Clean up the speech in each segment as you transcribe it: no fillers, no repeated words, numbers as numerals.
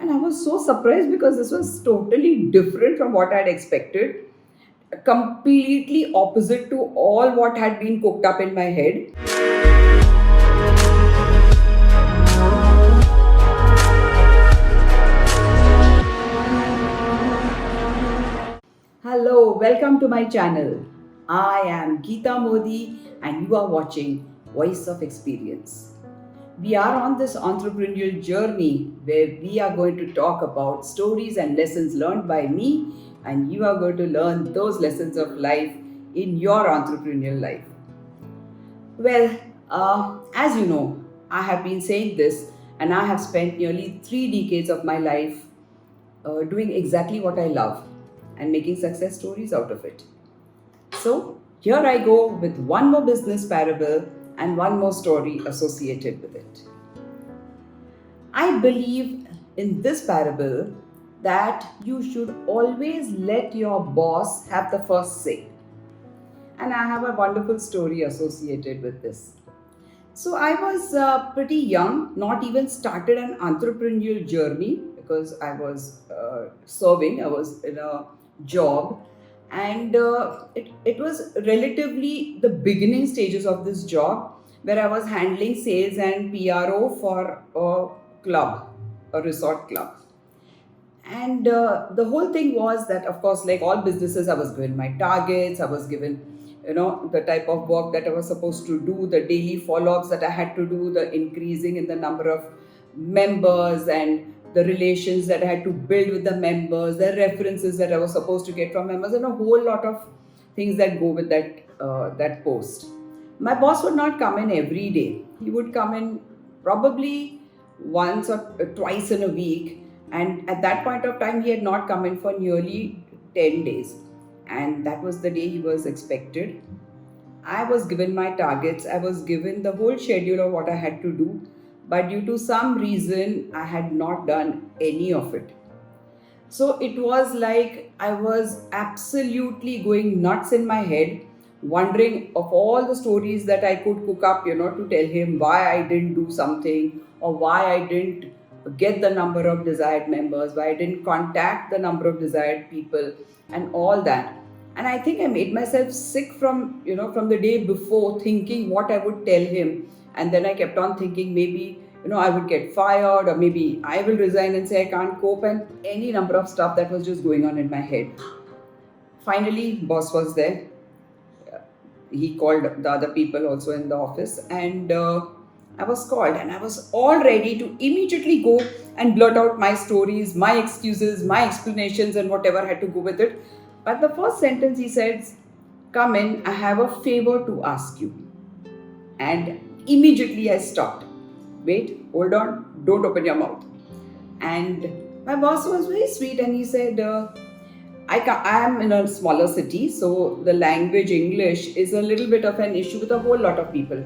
And I was so surprised because this was totally different from what I'd expected, completely opposite to all what had been cooked up in my head. Hello, welcome to my channel. I am Geeta Modi, and you are watching Voice of Experience. We are on this entrepreneurial journey where we are going to talk about stories and lessons learned by me, and you are going to learn those lessons of life in your entrepreneurial life. Well, as you know, I have been saying this, and I have spent nearly 3 decades of my life doing exactly what I love and making success stories out of it. So, here I go with one more business parable and one more story associated with it. I believe in this parable that you should always let your boss have the first say. And I have a wonderful story associated with this. So I was pretty young, not even started an entrepreneurial journey because I was serving, I was in a job, and it was relatively the beginning stages of this job where I was handling sales and PRO for a club, a resort club. And the whole thing was that, of course, like all businesses, I was given my targets, I was given, the type of work that I was supposed to do, the daily follow-ups that I had to do, the increasing in the number of members and the relations that I had to build with the members, the references that I was supposed to get from members, and a whole lot of things that go with that post. My boss would not come in every day. He would come in probably once or twice in a week, and at that point of time he had not come in for nearly 10 days, and that was the day he was expected. I was given my targets, I was given the whole schedule of what I had to do, but due to some reason I had not done any of it. So it was like I was absolutely going nuts in my head, wondering of all the stories that I could cook up, to tell him why I didn't do something or why I didn't get the number of desired members, why I didn't contact the number of desired people, and all that. And I think I made myself sick from the day before, thinking what I would tell him. And then I kept on thinking maybe I would get fired, or maybe I will resign and say I can't cope, and any number of stuff that was just going on in my head. Finally, boss was there. He called the other people also in the office, and I was called, and I was all ready to immediately go and blurt out my stories, my excuses, my explanations, and whatever had to go with it. But the first sentence he said, "Come in, I have a favor to ask you." And immediately I stopped. Wait, hold on, don't open your mouth. And my boss was very sweet, and he said, I am in a smaller city, so the language English is a little bit of an issue with a whole lot of people.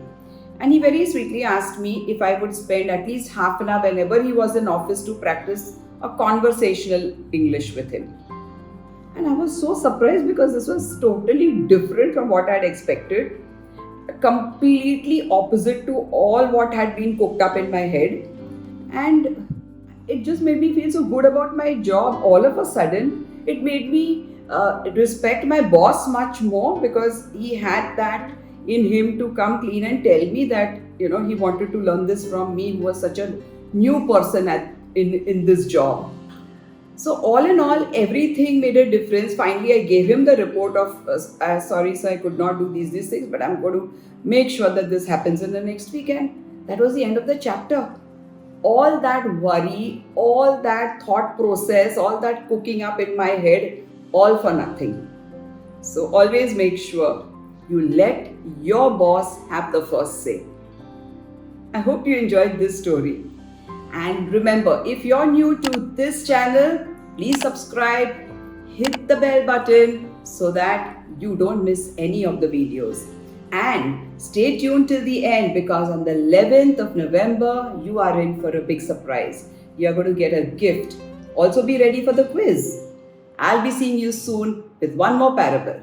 And he very sweetly asked me if I would spend at least half an hour whenever he was in office to practice a conversational English with him. And I was so surprised because this was totally different from what I had expected, completely opposite to all what had been cooked up in my head. And it just made me feel so good about my job all of a sudden. It made me respect my boss much more because he had that in him to come clean and tell me that he wanted to learn this from me, who was such a new person in this job. So all in all, everything made a difference. Finally, I gave him the report of, sorry, sir, I could not do these things, but I'm going to make sure that this happens in the next weekend. That was the end of the chapter. All that worry, all that thought process, all that cooking up in my head, all for nothing. So always make sure you let your boss have the first say. I hope you enjoyed this story. And remember, if you're new to this channel, please subscribe, hit the bell button so that you don't miss any of the videos. And stay tuned till the end, because on the 11th of November, you are in for a big surprise. You're going to get a gift. Also be ready for the quiz. I'll be seeing you soon with one more parable.